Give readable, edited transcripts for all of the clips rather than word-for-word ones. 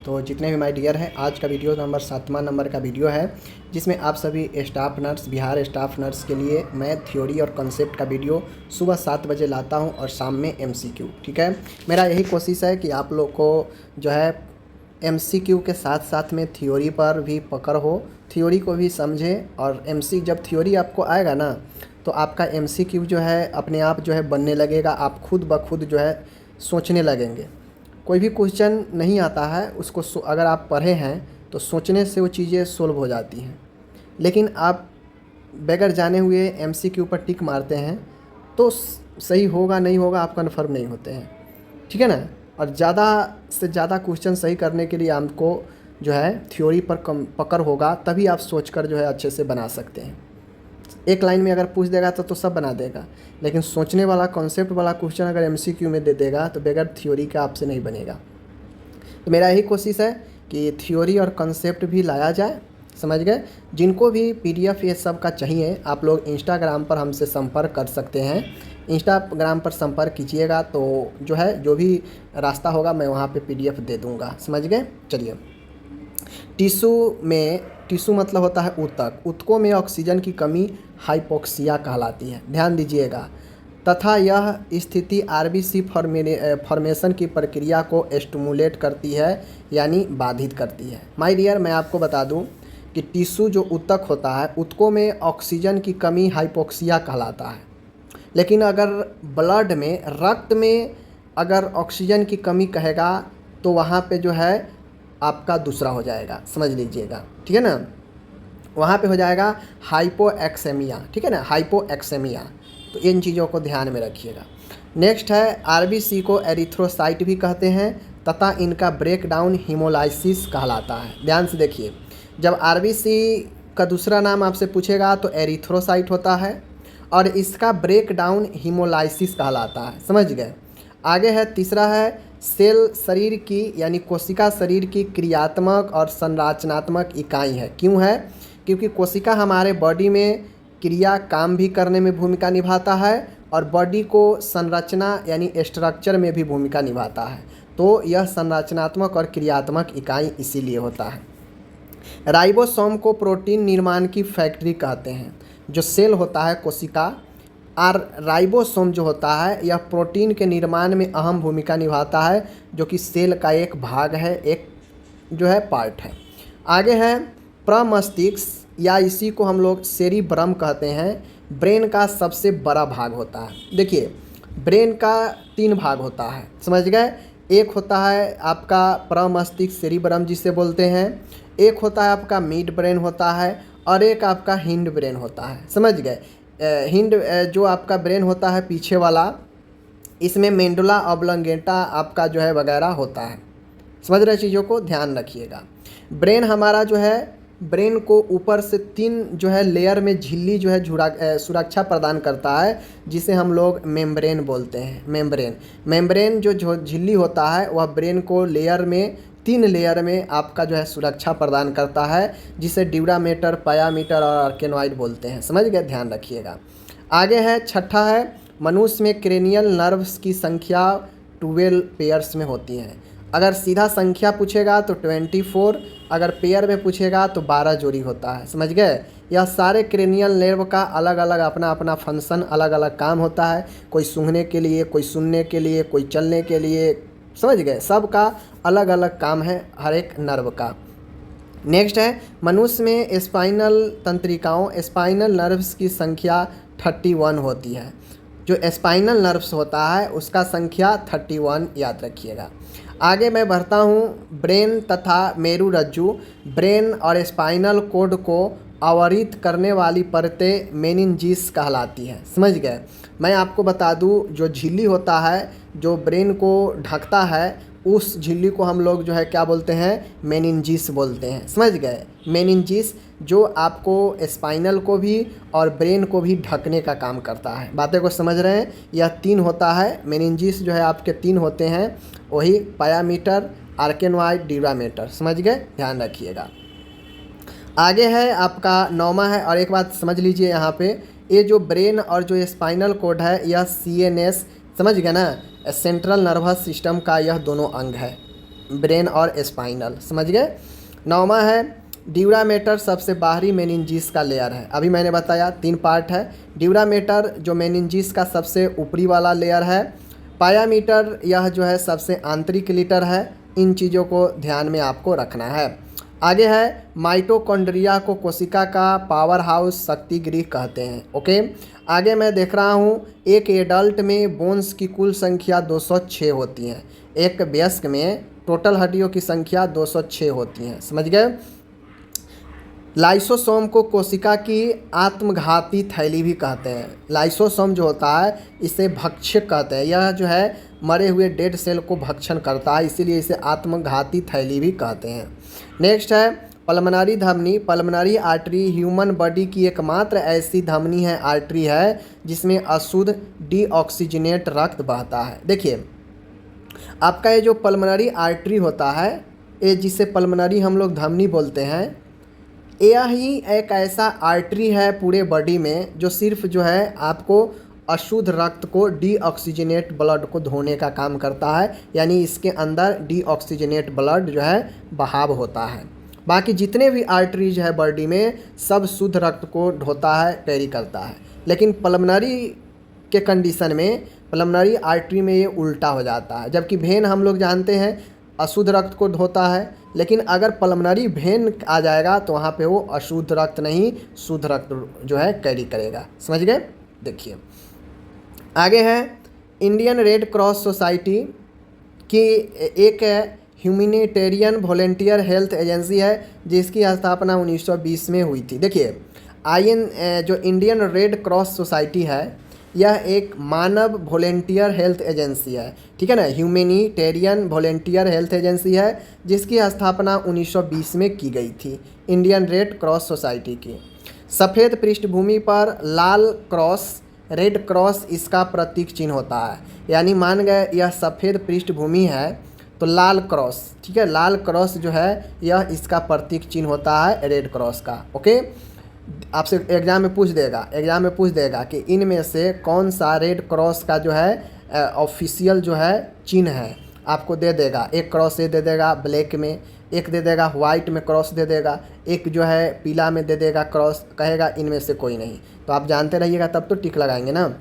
तो जितने भी माय डियर हैं, आज का वीडियो नंबर 7वां नंबर का वीडियो है, जिसमें आप सभी staff nurse, Bihar staff nurse के लिए मैं थ्योरी और कॉन्सेप्ट का वीडियो सुबह 7 बजे लाता हूं और शाम में एमसीक्यू। ठीक है, मेरा यही कोशिश है कि आप लोग को जो है एमसीक्यू के साथ साथ में थ्योरी पर भी पकड़ हो, थ्योरी को भी समझें। और जब थ्योरी आपको आएगा ना, तो आपका एमसीक्यू जो है अपने आप जो है बनने लगेगा। आप खुद ब खुद जो है सोचने लगेंगे। कोई भी क्वेश्चन नहीं आता है, उसको अगर आप पढ़े हैं तो सोचने से वो चीज़ें सोल्व हो जाती हैं। लेकिन आप बगैर जाने हुए एमसीक्यू पर टिक मारते हैं तो सही होगा नहीं होगा आप कन्फर्म नहीं होते हैं। ठीक है ना। और ज़्यादा से ज़्यादा क्वेश्चन सही करने के लिए आपको जो है थ्योरी पर पकड़ होगा, तभी आप सोचकर जो है अच्छे से बना सकते हैं। एक लाइन में अगर पूछ देगा तो सब बना देगा, लेकिन सोचने वाला कॉन्सेप्ट वाला क्वेश्चन अगर एमसीक्यू में दे देगा तो बगैर थ्योरी का आपसे नहीं बनेगा। तो मेरा यही कोशिश है कि थ्योरी और कॉन्सेप्ट भी लाया जाए, समझ गए। जिनको भी पीडीएफ ये सब का चाहिए, आप लोग इंस्टाग्राम पर हमसे संपर्क कर सकते हैं। इंस्टाग्राम पर संपर्क कीजिएगा तो जो है जो भी रास्ता होगा मैं वहाँ पे पीडीएफ दे दूँगा, समझ गए। चलिए, टिश्यू मतलब होता है ऊतक। ऊतकों में ऑक्सीजन की कमी हाइपोक्सिया कहलाती है, ध्यान दीजिएगा। तथा यह स्थिति आरबीसी फॉर्मेशन की प्रक्रिया को स्टिमुलेट करती है, यानी बाधित करती है। माय डियर, मैं आपको बता दूं कि टिश्यू जो ऊतक होता है, ऊतकों में ऑक्सीजन की कमी हाइपोक्सिया कहलाता है। लेकिन अगर ब्लड में, रक्त में अगर ऑक्सीजन की कमी कहेगा तो वहाँ पे जो है आपका दूसरा हो जाएगा, समझ लीजिएगा। ठीक है ना, वहाँ पे हो जाएगा हाइपोएक्सेमिया। ठीक है ना, हाइपोएक्सेमिया। तो इन चीज़ों को ध्यान में रखिएगा। नेक्स्ट है आरबीसी को एरिथ्रोसाइट भी कहते हैं तथा इनका ब्रेकडाउन हीमोलाइसिस कहलाता है। ध्यान से देखिए, जब आरबीसी का दूसरा नाम आपसे पूछेगा तो एरिथ्रोसाइट होता है और इसका ब्रेकडाउन हीमोलाइसिस कहलाता है, समझ गए। आगे है तीसरा है सेल शरीर की यानी कोशिका शरीर की क्रियात्मक और संरचनात्मक इकाई है। क्यों है? क्योंकि कोशिका हमारे बॉडी में क्रिया काम भी करने में भूमिका निभाता है और बॉडी को संरचना यानी स्ट्रक्चर में भी भूमिका निभाता है। तो यह संरचनात्मक और क्रियात्मक इकाई इसीलिए होता है। राइबोसोम को प्रोटीन निर्माण की फैक्ट्री कहते हैं। जो सेल होता है कोशिका, और राइबोसोम जो होता है यह प्रोटीन के निर्माण में अहम भूमिका निभाता है, जो कि सेल का एक भाग है, एक जो है पार्ट है। आगे है प्रमस्तिष्क, या इसी को हम लोग सेरिब्रम कहते हैं। ब्रेन का सबसे बड़ा भाग होता है। देखिए, ब्रेन का 3 भाग होता है, समझ गए। एक होता है आपका प्रमस्तिष्क सेरिब्रम जिसे बोलते हैं, एक होता है आपका मिड ब्रेन होता है, और एक आपका हिंड ब्रेन होता है, समझ गए। हिंड जो आपका ब्रेन होता है पीछे वाला, इसमें मेंडुला ऑब्लोंगेटा आपका जो है वगैरह होता है, समझ रहे। चीज़ों को ध्यान रखिएगा। ब्रेन हमारा जो है, ब्रेन को ऊपर से 3 जो है लेयर में झिल्ली जो है सुरक्षा प्रदान करता है, जिसे हम लोग मेम्ब्रेन बोलते हैं। मेम्ब्रेन जो झिल्ली होता है वह ब्रेन को लेयर में 3 लेयर में आपका जो है सुरक्षा प्रदान करता है, जिसे ड्यूरामेटर, पायामीटर और आर्केनॉइड बोलते हैं, समझ गए। ध्यान रखिएगा। आगे है छठा है मनुष्य में क्रेनियल नर्व्स की संख्या 12 पेयर्स में होती है। अगर सीधा संख्या पूछेगा तो 24, अगर पेयर में पूछेगा तो 12 जोड़ी होता है, समझ गए। यह सारे क्रेनियल नर्व का अलग अलग अपना अपना फंक्शन, अलग अलग काम होता है। कोई सूंघने के लिए, कोई सुनने के लिए, कोई चलने के लिए, समझ गए। सबका अलग अलग काम है हर एक नर्व का। नेक्स्ट है मनुष्य में स्पाइनल तंत्रिकाओं, स्पाइनल नर्व्स की संख्या 31 होती है। जो स्पाइनल नर्व्स होता है उसका संख्या 31 याद रखिएगा। आगे मैं बढ़ता हूँ। ब्रेन तथा मेरुरज्जु, ब्रेन और स्पाइनल कोड को आवरित करने वाली परतें मेनिंजिस कहलाती है, समझ गए। मैं आपको बता दूँ, जो झिल्ली होता है जो ब्रेन को ढकता है, उस झिल्ली को हम लोग जो है क्या बोलते हैं, मेनिंजिस बोलते हैं, समझ गए। मेनिंजिस जो आपको स्पाइनल को भी और ब्रेन को भी ढकने का काम करता है। बातें को समझ रहे हैं। यह 3 होता है, मेनिंजिस जो है आपके 3 होते हैं, वही पायामीटर, आर्केनॉइड, ड्यूरामेटर, समझ गए। ध्यान रखिएगा। आगे है आपका 9वां है, और एक बात समझ लीजिए यहाँ पे, ये जो ब्रेन और जो स्पाइनल कोड है यह CNS, समझ गए ना, सेंट्रल नर्वस सिस्टम का यह दोनों अंग है। ब्रेन और स्पाइनल, समझ गए। 9वां है ड्यूरामेटर सबसे बाहरी मेनिंजिस का लेयर है। अभी मैंने बताया 3 पार्ट है। ड्यूरामेटर जो मेनिंजिस का सबसे ऊपरी वाला लेयर है। पायामीटर यह जो है सबसे आंतरिक लिटर है। इन चीज़ों को ध्यान में आपको रखना है। आगे है माइटोकॉन्ड्रिया को कोशिका का पावर हाउस शक्ति गृह कहते हैं। ओके, आगे मैं देख रहा हूँ एक एडल्ट में बोन्स की कुल संख्या 206 होती है। एक वयस्क में टोटल हड्डियों की संख्या 206 होती हैं, समझ गए। लाइसोसोम को कोशिका की आत्मघाती थैली भी कहते हैं। लाइसोसोम जो होता है इसे भक्षक कहते हैं। यह जो है मरे हुए डेड सेल को भक्षण करता है, इसीलिए इसे आत्मघाती थैली भी कहते हैं। नेक्स्ट है पल्मनरी धमनी। पल्मनरी आर्टरी ह्यूमन बॉडी की एकमात्र ऐसी धमनी है, आर्टरी है, जिसमें अशुद्ध डीऑक्सीजनेट रक्त बहता है। देखिए आपका ये जो पल्मनरी आर्टरी होता है, ये जिसे पल्मनरी हम लोग धमनी बोलते हैं, यह ही एक ऐसा आर्टरी है पूरे बॉडी में जो सिर्फ जो है आपको अशुद्ध रक्त को डीऑक्सीजनेट ब्लड को धोने का काम करता है। यानी इसके अंदर डीऑक्सीजनेट ब्लड जो है बहाव होता है। बाकी जितने भी आर्टरीज है बॉडी में सब शुद्ध रक्त को ढोता है, कैरी करता है। लेकिन पल्मनरी के कंडीशन में पल्मनरी आर्टरी में ये उल्टा हो जाता है। जबकि वेन हम लोग जानते हैं अशुद्ध रक्त को ढोता है, लेकिन अगर पल्मनरी वेन आ जाएगा तो वहाँ पे वो अशुद्ध रक्त नहीं शुद्ध रक्त जो है कैरी करेगा, समझ गए। देखिए आगे है इंडियन रेड क्रॉस सोसाइटी की एक ह्यूमैनिटेरियन वॉलेंटियर हेल्थ एजेंसी है जिसकी स्थापना 1920 में हुई थी। देखिए जो इंडियन रेड क्रॉस सोसाइटी है यह एक मानव वॉलेंटियर हेल्थ एजेंसी है, ठीक है ना। ह्यूमैनिटेरियन वॉलेंटियर हेल्थ एजेंसी है जिसकी स्थापना 1920 में की गई थी, इंडियन रेड क्रॉस सोसाइटी की। सफ़ेद पृष्ठभूमि पर लाल क्रॉस, रेड क्रॉस इसका प्रतीक चिन्ह होता है। यानी मान गए यह सफ़ेद पृष्ठभूमि है तो लाल क्रॉस, ठीक है, लाल क्रॉस जो है यह इसका प्रतीक चिन्ह होता है रेड क्रॉस का। ओके, आपसे एग्जाम में पूछ देगा कि इनमें से कौन सा रेड क्रॉस का जो है ऑफिशियल जो है चिन्ह है, आपको दे देगा। एक क्रॉस ये दे देगा ब्लैक में, एक दे देगा वाइट में क्रॉस दे देगा, एक जो है पीला में दे देगा क्रॉस, कहेगा इनमें से कोई नहीं। तो आप जानते रहिएगा तब तो टिक लगाएंगे ना।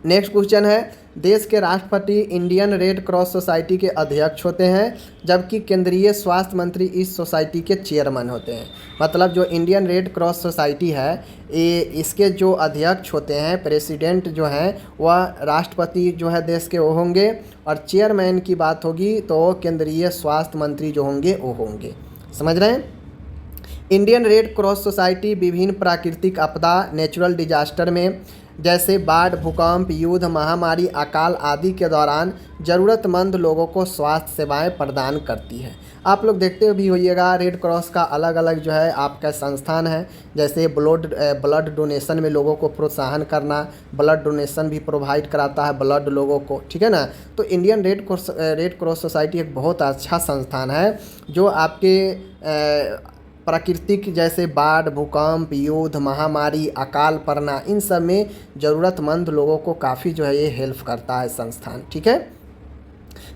नेक्स्ट क्वेश्चन है देश के राष्ट्रपति इंडियन रेड क्रॉस सोसाइटी के अध्यक्ष होते हैं, जबकि केंद्रीय स्वास्थ्य मंत्री इस सोसाइटी के चेयरमैन होते हैं। मतलब जो इंडियन रेड क्रॉस सोसाइटी है ये इसके जो अध्यक्ष होते हैं, प्रेसिडेंट जो हैं, वह राष्ट्रपति जो है देश के वो होंगे, और चेयरमैन की बात होगी तो केंद्रीय स्वास्थ्य मंत्री जो होंगे वो होंगे, समझ रहे हैं। इंडियन रेड क्रॉस सोसाइटी विभिन्न प्राकृतिक आपदा, नेचुरल डिजास्टर में जैसे बाढ़, भूकंप, युद्ध, महामारी, अकाल आदि के दौरान ज़रूरतमंद लोगों को स्वास्थ्य सेवाएं प्रदान करती है। आप लोग देखते भी होइएगा रेड क्रॉस का अलग अलग जो है आपका संस्थान है, जैसे ब्लड डोनेशन में लोगों को प्रोत्साहन करना, ब्लड डोनेशन भी प्रोवाइड कराता है ब्लड लोगों को, ठीक है ना। तो इंडियन रेड क्रॉस सोसाइटी एक बहुत अच्छा संस्थान है जो आपके प्राकृतिक जैसे बाढ़, भूकंप, युद्ध, महामारी, अकाल पड़ना, इन सब में ज़रूरतमंद लोगों को काफ़ी जो है ये हेल्प करता है संस्थान, ठीक है।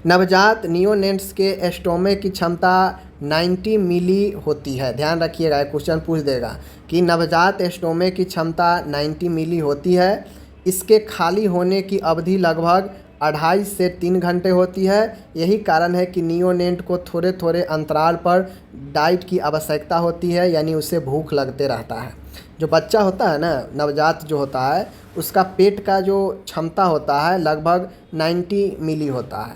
नवजात नियोनेट्स के स्टोमेक की क्षमता 90 मिली होती है। ध्यान रखिएगा, क्वेश्चन पूछ देगा कि नवजात स्टोमेक की क्षमता 90 मिली होती है। इसके खाली होने की अवधि लगभग 2.5 से 3 घंटे होती है। यही कारण है कि नियोनेट को थोड़े थोड़े अंतराल पर डाइट की आवश्यकता होती है, यानी उसे भूख लगते रहता है। जो बच्चा होता है ना, नवजात जो होता है, उसका पेट का जो क्षमता होता है लगभग 90 मिली होता है,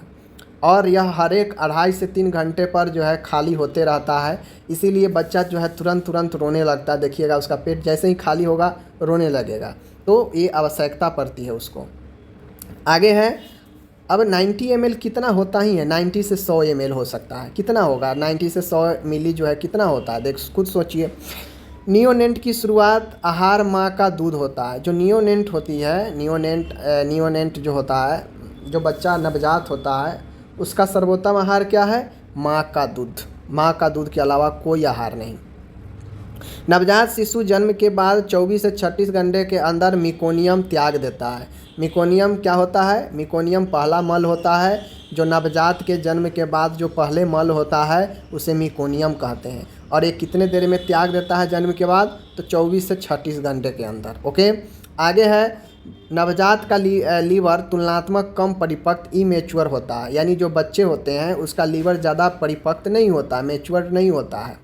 और यह हर एक 2.5 से 3 घंटे पर जो है खाली होते रहता है। इसीलिए बच्चा जो है तुरंत रोने लगता है। देखिएगा उसका पेट जैसे ही खाली होगा रोने लगेगा, तो ये आवश्यकता पड़ती है उसको। आगे है अब 90 ml कितना होता ही है, 90 से 100 ml हो सकता है। कितना होगा 90 से 100 मिली जो है कितना होता है, देख खुद सोचिए। नियोनेट की शुरुआत आहार माँ का दूध होता है। जो नियोनेट होती है, नियोनेट जो होता है, जो बच्चा नवजात होता है, उसका सर्वोत्तम आहार क्या है, माँ का दूध। माँ का दूध के अलावा कोई आहार नहीं। नवजात शिशु जन्म के बाद 24 से 36 घंटे के अंदर मिकोनियम त्याग देता है। मिकोनियम क्या होता है? मिकोनियम पहला मल होता है। जो नवजात के जन्म के बाद जो पहले मल होता है उसे मिकोनियम कहते हैं। और ये कितने देर में त्याग देता है जन्म के बाद? तो 24 से 36 घंटे के अंदर। ओके, आगे है नवजात का लीवर तुलनात्मक कम परिपक्व इमेच्योर होता है, यानी जो बच्चे होते हैं उसका लीवर ज़्यादा परिपक्व नहीं होता, मैच्योर नहीं होता है,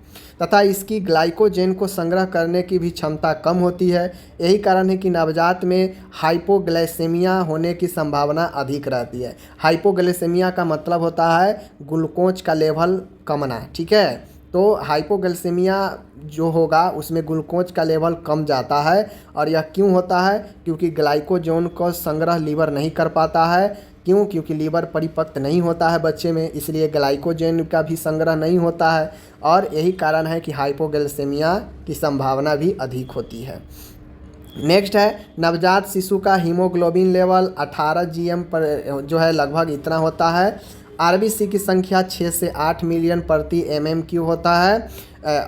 तथा इसकी ग्लाइकोजेन को संग्रह करने की भी क्षमता कम होती है। यही कारण है कि नवजात में हाइपोग्लाइसेमिया होने की संभावना अधिक रहती है। हाइपोग्लाइसेमिया का मतलब होता है ग्लूकोज का लेवल कमना, ठीक है। तो हाइपोग्लाइसेमिया जो होगा उसमें ग्लूकोज का लेवल कम जाता है। और यह क्यों होता है? क्योंकि ग्लाइकोजन को संग्रह लीवर नहीं कर पाता है। क्यों? क्योंकि लीवर परिपक्व नहीं होता है बच्चे में, इसलिए ग्लाइकोजन का भी संग्रह नहीं होता है। और यही कारण है कि हाइपोग्लाइसेमिया की संभावना भी अधिक होती है। नेक्स्ट है नवजात शिशु का हीमोग्लोबिन लेवल 18 GM पर जो है लगभग इतना होता है। आरबीसी की संख्या 6 से 8 मिलियन प्रति MMQ होता है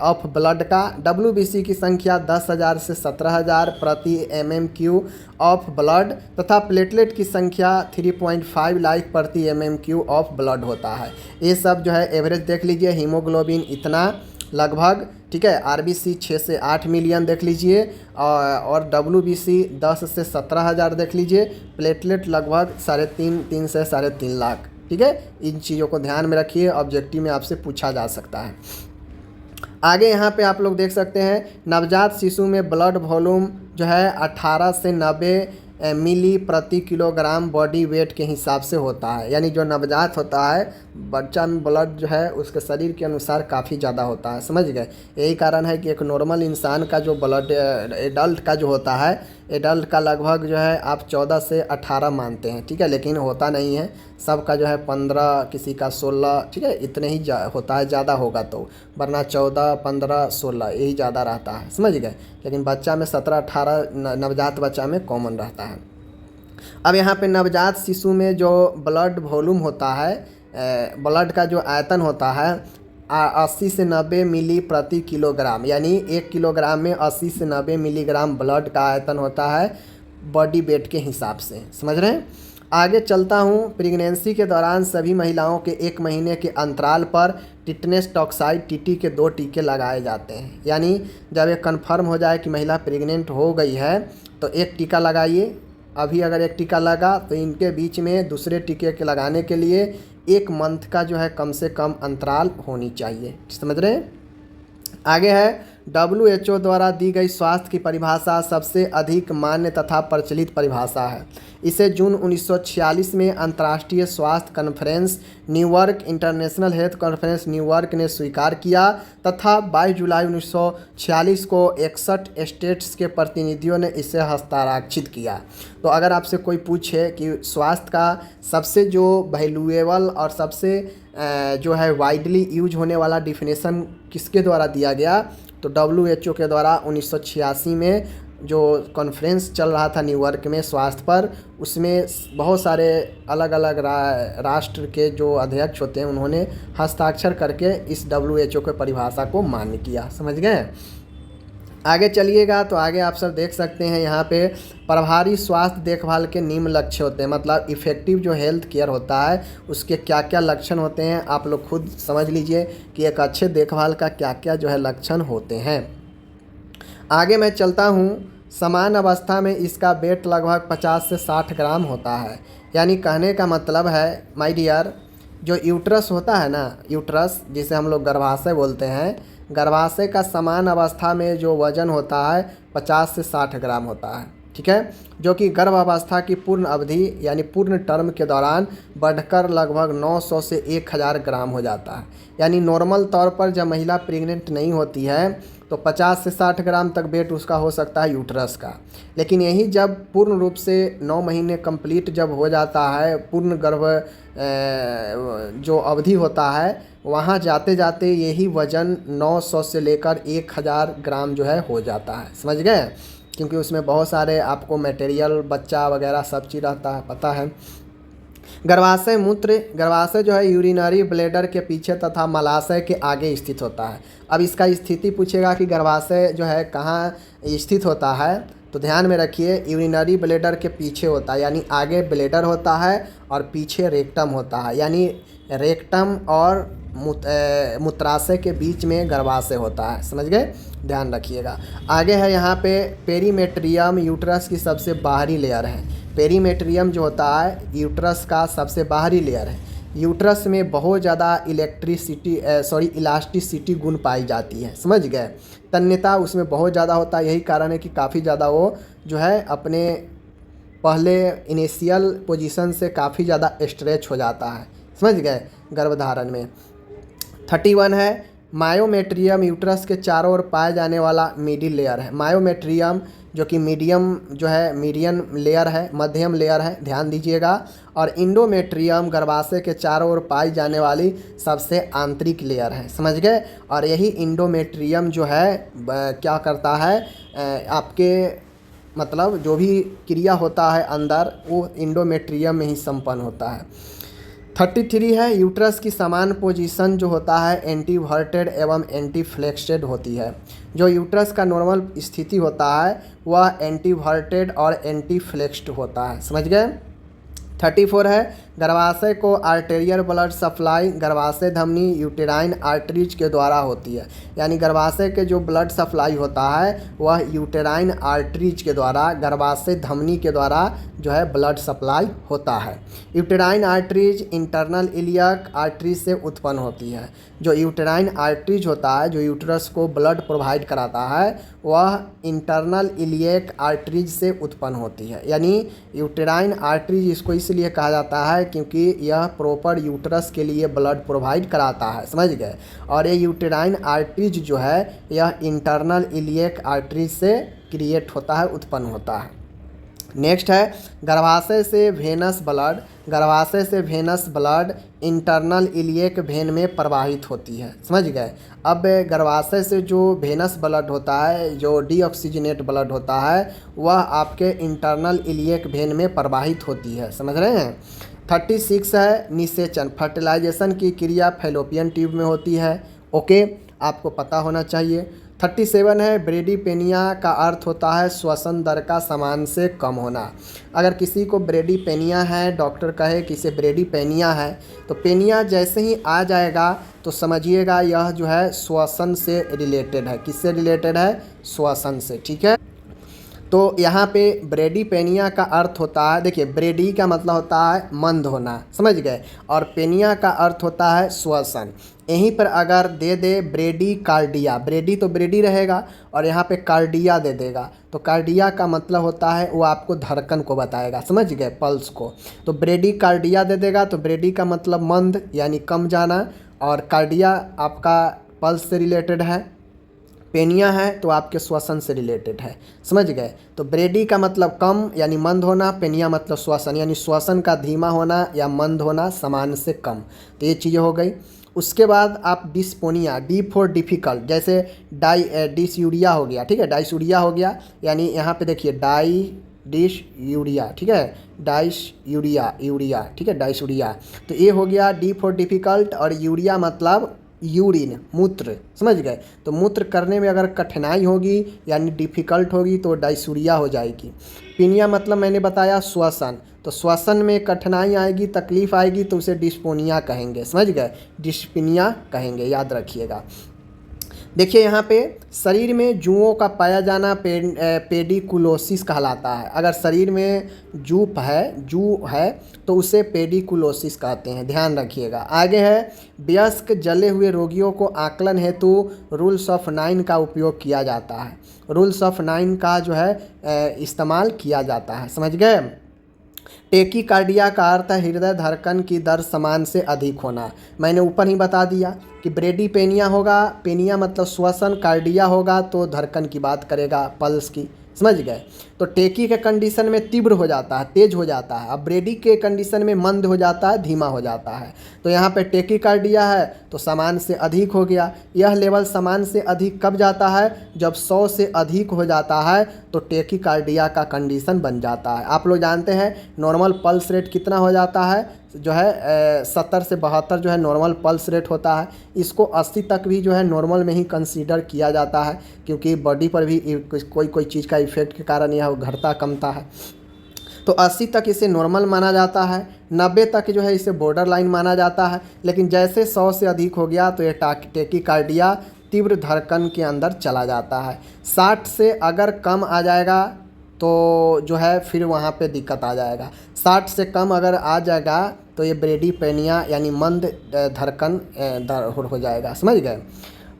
ऑफ ब्लड का। WBC की संख्या 10,000 से 17,000 प्रति MMQ ऑफ ब्लड तथा प्लेटलेट की संख्या 3.5 लाख प्रति MMQ ऑफ ब्लड होता है। ये सब जो है एवरेज देख लीजिए। हीमोग्लोबिन इतना लगभग, ठीक है। आरबीसी 6 से 8 मिलियन देख लीजिए और WBC 10 से 17,000 देख लीजिए। प्लेटलेट लगभग 3.5 से 3.5 लाख, ठीक है। इन चीज़ों को ध्यान में रखिए, ऑब्जेक्टिव में आपसे पूछा जा सकता है। आगे यहाँ पे आप लोग देख सकते हैं नवजात शिशु में ब्लड वॉल्यूम जो है 18 से 90 मिली प्रति किलोग्राम बॉडी वेट के हिसाब से होता है। यानी जो नवजात होता है बच्चा में ब्लड जो है उसके शरीर के अनुसार काफ़ी ज़्यादा होता है, समझ गए। यही कारण है कि एक नॉर्मल इंसान का जो ब्लड एडल्ट का जो होता है, एडल्ट का लगभग जो है आप 14 से 18 मानते हैं, ठीक है, लेकिन होता नहीं है। सबका जो है 15, किसी का 16, ठीक है, इतने ही होता है, ज़्यादा होगा तो, वरना 14, 15, 16 यही ज़्यादा रहता है, समझ गए। लेकिन बच्चा में 17, 18 नवजात बच्चा में कॉमन रहता है। अब यहाँ पे नवजात शिशु में जो ब्लड वॉल्यूम होता है, ब्लड का जो आयतन होता है 80 से 90 मिली प्रति किलोग्राम, यानी 1 किलोग्राम में 80 से 90 मिलीग्राम ब्लड का आयतन होता है बॉडी वेट के हिसाब से, समझ रहे हैं। आगे चलता हूँ। प्रेगनेंसी के दौरान सभी महिलाओं के 1 महीने के अंतराल पर टिटनेस टॉक्साइड TT के 2 टीके लगाए जाते हैं। यानी जब ये कन्फर्म हो जाए कि महिला प्रेग्नेंट हो गई है तो 1 टीका लगाइए। अभी अगर 1 टीका लगा तो इनके बीच में दूसरे टीके के लगाने के लिए 1 मंथ का जो है कम से कम अंतराल होनी चाहिए, समझ रहे हैं। आगे है WHO द्वारा दी गई स्वास्थ्य की परिभाषा सबसे अधिक मान्य तथा प्रचलित परिभाषा है। इसे जून 1946 में अंतर्राष्ट्रीय स्वास्थ्य conference New York, international health conference New York ने स्वीकार किया तथा 22 जुलाई 1946 को 61 स्टेट्स के प्रतिनिधियों ने इसे हस्ताक्षरित किया। तो अगर आपसे कोई पूछे कि स्वास्थ्य का सबसे जो वैल्यूएबल और सबसे जो है वाइडली यूज होने वाला डिफिनेशन किसके द्वारा दिया गया, तो WHO के द्वारा 1986 में जो कॉन्फ्रेंस चल रहा था न्यूयॉर्क में स्वास्थ्य पर, उसमें बहुत सारे अलग अलग राष्ट्र के जो अध्यक्ष होते हैं उन्होंने हस्ताक्षर करके इस WHO के परिभाषा को मान्य किया, समझ गए। आगे चलिएगा तो आगे आप सब देख सकते हैं यहाँ पे प्रभावी स्वास्थ्य देखभाल के निम्न लक्ष्य होते हैं। मतलब इफ़ेक्टिव जो हेल्थ केयर होता है उसके क्या क्या लक्षण होते हैं, आप लोग खुद समझ लीजिए कि एक अच्छे देखभाल का क्या क्या जो है लक्षण होते हैं। आगे मैं चलता हूँ। समान अवस्था में इसका वेट लगभग 50 से 60 ग्राम होता है। यानी कहने का मतलब है माय डियर, जो यूट्रस होता है ना, यूट्रस जिसे हम लोग गर्भाशय बोलते हैं, गर्भाशय का समान अवस्था में जो वज़न होता है 50 से 60 ग्राम होता है, ठीक है, जो कि गर्भावस्था की पूर्ण अवधि यानी पूर्ण टर्म के दौरान बढ़कर लगभग 900 से 1000 ग्राम हो जाता है। यानी नॉर्मल तौर पर जब महिला प्रेग्नेंट नहीं होती है तो 50 से 60 ग्राम तक वेट उसका हो सकता है यूट्रस का। लेकिन यही जब पूर्ण रूप से 9 महीने कंप्लीट जब हो जाता है, पूर्ण गर्भ जो अवधि होता है, वहाँ जाते जाते यही वज़न 900 से लेकर 1000 ग्राम जो है हो जाता है, समझ गए। क्योंकि उसमें बहुत सारे आपको मटेरियल, बच्चा वगैरह सब चीज़ रहता है, पता है। गर्भाशय मूत्र, गर्भाशय जो है यूरिनरी ब्लैडर के पीछे तथा मलाशय के आगे स्थित होता है। अब इसका स्थिति पूछेगा कि गर्भाशय जो है कहाँ स्थित होता है, तो ध्यान में रखिए, यूरिनरी ब्लैडर के पीछे होता है, यानी आगे ब्लैडर होता है और पीछे रेक्टम होता है, यानी रेक्टम और मूत्राशय के बीच में गर्भाशय होता है। समझ गए, ध्यान रखिएगा। आगे है यहाँ पे पेरीमेट्रियम यूट्रस की सबसे बाहरी लेयर है। पेरीमेट्रियम जो होता है यूट्रस का सबसे बाहरी लेयर है। यूट्रस में बहुत ज़्यादा इलास्टिसिटी गुण पाई जाती है। समझ गए, तन्यता उसमें बहुत ज़्यादा होता है। यही कारण है कि काफ़ी ज़्यादा वो जो है अपने पहले इनिशियल पोजीशन से काफ़ी ज़्यादा स्ट्रेच हो जाता है। समझ गए, गर्भधारण में। 31 है मायोमेट्रियम यूट्रस के चारों ओर पाया जाने वाला मिडिल लेयर है। मायोमेट्रियम जो कि मीडियम लेयर है, मध्यम लेयर है, ध्यान दीजिएगा। और इंडोमेट्रियम गर्भाशय के चारों ओर पाई जाने वाली सबसे आंतरिक लेयर है। समझ गए, और यही इंडोमेट्रियम जो है क्या करता है, आपके मतलब जो भी क्रिया होता है अंदर वो इंडोमेट्रियम में ही संपन्न होता है। 33 है यूट्रस की समान पोजीशन जो होता है एंटीवर्टेड एवं एंटीफ्लेक्सेड होती है। जो यूट्रस का नॉर्मल स्थिति होता है वह एंटीवर्टेड और एंटीफ्लेक्स्ड होता है। समझ गए। 34 है गर्भाशय को आर्टेरियल ब्लड सप्लाई गर्भाशय धमनी यूटेराइन आर्टरीज के द्वारा होती है। यानी गर्भाशय के जो ब्लड सप्लाई होता है वह यूटेराइन आर्टरीज के द्वारा, गर्भाशय धमनी के द्वारा जो है ब्लड सप्लाई होता है। Uterine arteries internal iliac arteries से उत्पन्न होती है। जो यूटेराइन आर्टरीज होता है जो यूट्रस को ब्लड प्रोवाइड कराता है वह इंटरनल इलियक आर्टरीज से उत्पन्न होती है। यानी यूटेराइन आर्टरीज इसको इसलिए कहा जाता है क्योंकि यह प्रॉपर यूट्रस के लिए ब्लड प्रोवाइड कराता है। समझ गए। और ये यूटेराइन आर्टरीज जो है यह इंटरनल इलियक आर्टरीज से क्रिएट होता है, उत्पन्न होता है। नेक्स्ट है गर्भाशय से venous blood internal iliac when में प्रवाहित होती है। समझ गए। अब गर्भाशय से जो वेनस ब्लड होता है, जो डीऑक्सीजनेट ब्लड होता है, वह आपके इंटरनल इलियक वेन में प्रवाहित होती है। समझ रहे हैं। 36 है निषेचन, फर्टिलाइजेशन की क्रिया फैलोपियन ट्यूब में होती है। ओके, आपको पता होना चाहिए। 37 है ब्रेडीपेनिया का अर्थ होता है श्वसन दर का समान से कम होना। अगर किसी को ब्रेडीपेनिया है, डॉक्टर कहे कि इसे ब्रेडीपेनिया है, तो पेनिया जैसे ही आ जाएगा तो समझिएगा यह जो है श्वसन से रिलेटेड है। किससे रिलेटेड है? श्वसन से। ठीक है। तो यहाँ पे ब्रेडीपेनिया का अर्थ होता है, देखिए ब्रेडी का मतलब होता है मंद होना। समझ गए। और पेनिया का अर्थ होता है श्वसन। यहीं पर अगर दे दे ब्रेडी कार्डिया, ब्रेडी तो ब्रेडी रहेगा और यहाँ पे कार्डिया दे देगा, तो कार्डिया का मतलब होता है वो आपको धड़कन को बताएगा। समझ गए, पल्स को। तो ब्रेडी कार्डिया दे देगा तो ब्रेडी का मतलब मंद यानी कम जाना, और कार्डिया आपका पल्स से रिलेटेड है। पेनिया है तो आपके श्वसन से रिलेटेड है। समझ गए। तो ब्रेडी का मतलब कम यानी मंद होना, पेनिया मतलब श्वसन यानी श्वसन का धीमा होना या मंद होना, समान से कम। तो ये चीज़ें हो गई। उसके बाद आप डिस्पोनिया, डी फॉर डिफ़िकल्ट, जैसे डिसयूरिया हो गया। ठीक है, डाइसूरिया हो गया, यानी यहाँ पे देखिए डिसयूरिया। ठीक है, यूरिया। ठीक है, डाइसूरिया। तो ये हो गया डी फॉर डिफ़िकल्ट, और यूरिया मतलब यूरिन, मूत्र। समझ गए। तो मूत्र करने में अगर कठिनाई होगी यानी डिफ़िकल्ट होगी तो डाइसूरिया हो जाएगी। पीनिया मतलब मैंने बताया श्वसन, तो श्वसन में कठिनाई आएगी, तकलीफ आएगी तो उसे डिस्पोनिया कहेंगे। समझ गए, डिस्पिनिया कहेंगे, याद रखिएगा। देखिए यहाँ पे शरीर में जुओं का पाया जाना पेडिकुलोसिस कहलाता है। अगर शरीर में जू है तो उसे पेडिकुलोसिस कहते हैं, ध्यान रखिएगा। आगे है वयस्क जले हुए रोगियों को आकलन हेतु रूल्स ऑफ 9 का उपयोग किया जाता है। रूल्स ऑफ 9 का जो है इस्तेमाल किया जाता है। समझ गए। टेकीकार्डिया का अर्थ है हृदय धड़कन की दर समान से अधिक होना। मैंने ऊपर ही बता दिया कि ब्रेडीपेनिया होगा, पेनिया मतलब श्वसन, कार्डिया होगा तो धड़कन की बात करेगा, पल्स की। समझ गए। तो टेकी के कंडीशन में तीव्र हो जाता है, तेज हो जाता है। अब ब्रेडी के कंडीशन में मंद हो जाता है, धीमा हो जाता है। तो यहाँ पे टेकीकार्डिया है तो समान से अधिक हो गया। यह लेवल समान से अधिक कब जाता है? जब 100 से अधिक हो जाता है तो टेकीकार्डिया का कंडीशन बन जाता है। आप लोग जानते हैं नॉर्मल पल्स रेट कितना हो जाता है? जो है 70 से 72 जो है नॉर्मल पल्स रेट होता है। इसको 80 तक भी जो है नॉर्मल में ही कंसीडर किया जाता है, क्योंकि बॉडी पर भी कोई कोई चीज़ का इफेक्ट के कारण यह घटता कमता है। तो 80 तक इसे नॉर्मल माना जाता है, 90 तक जो है इसे बॉर्डर लाइन माना जाता है। लेकिन जैसे 100 से अधिक हो गया तो ये टैकीकार्डिया तीव्र धड़कन के अंदर चला जाता है। 60 से अगर कम आ जाएगा तो जो है फिर वहाँ पे दिक्कत आ जाएगा। 60 से कम अगर आ जाएगा तो ये ब्रेडीपेनिया यानी मंद धड़कन हो जाएगा, समझ गए।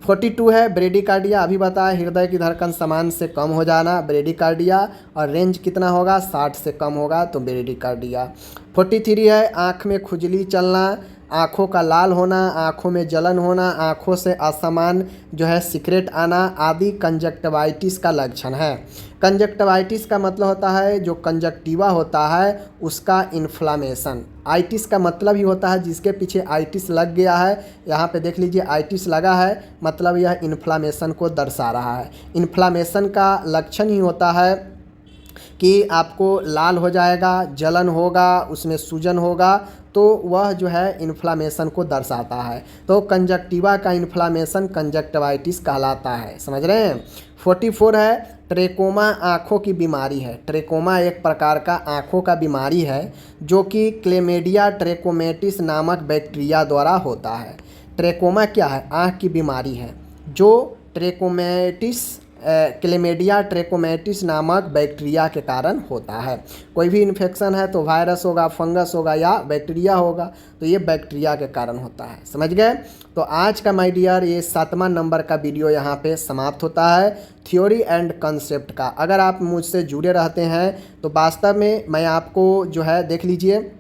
42 है ब्रेडीकार्डिया, अभी बताया हृदय की धड़कन समान से कम हो जाना ब्रेडीकार्डिया, और रेंज कितना होगा 60 से कम होगा तो ब्रेडीकार्डिया। 43 है आँख में खुजली चलना, आँखों का लाल होना, आँखों में जलन होना, आँखों से असमान जो है सिक्रेट आना आदि कंजक्टिवाइटिस का लक्षण है। कंजक्टिवाइटिस का मतलब होता है जो कंजक्टिवा होता है उसका इन्फ्लामेशन। आइटिस का मतलब ही होता है जिसके पीछे आइटिस लग गया है, यहाँ पे देख लीजिए आइटिस लगा है, मतलब यह इन्फ्लामेशन को दर्शा रहा है। इन्फ्लामेशन का लक्षण ही होता है कि आपको लाल हो जाएगा, जलन होगा, उसमें सूजन होगा, तो वह जो है इन्फ्लामेशन को दर्शाता है। तो कंजक्टिवा का इन्फ्लामेशन कंजक्टिवाइटिस कहलाता है, समझ रहे हैं। 44 है ट्रेकोमा, आँखों की बीमारी है। ट्रेकोमा एक प्रकार का आँखों का बीमारी है जो कि क्लेमेडिया ट्रेकोमेटिस नामक बैक्टीरिया द्वारा होता है। ट्रेकोमा क्या है? आँख की बीमारी है जो ट्रेकोमेटिस क्लेमेडिया ट्रेकोमेटिस नामक बैक्टीरिया के कारण होता है। कोई भी इन्फेक्शन है तो वायरस होगा, फंगस होगा या बैक्टीरिया होगा, तो ये बैक्टीरिया के कारण होता है, समझ गए। तो आज का माय डियर ये 7वां नंबर का वीडियो यहाँ पे समाप्त होता है थ्योरी एंड कंसेप्ट का। अगर आप मुझसे जुड़े रहते हैं तो वास्तव में मैं आपको जो है देख लीजिए,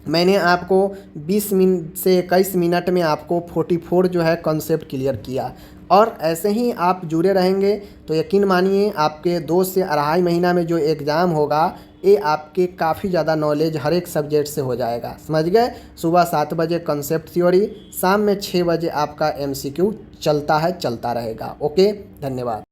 मैंने आपको 20 मिनट से 21 मिनट में आपको 44 जो है कॉन्सेप्ट क्लियर किया, और ऐसे ही आप जुड़े रहेंगे तो यकीन मानिए आपके 2 से 2.5 महीना में जो एग्ज़ाम होगा ये आपके काफ़ी ज़्यादा नॉलेज हर एक सब्जेक्ट से हो जाएगा, समझ गए। सुबह 7 बजे कॉन्सेप्ट थ्योरी, शाम में 6 बजे आपका MCQ चलता रहेगा। ओके, धन्यवाद।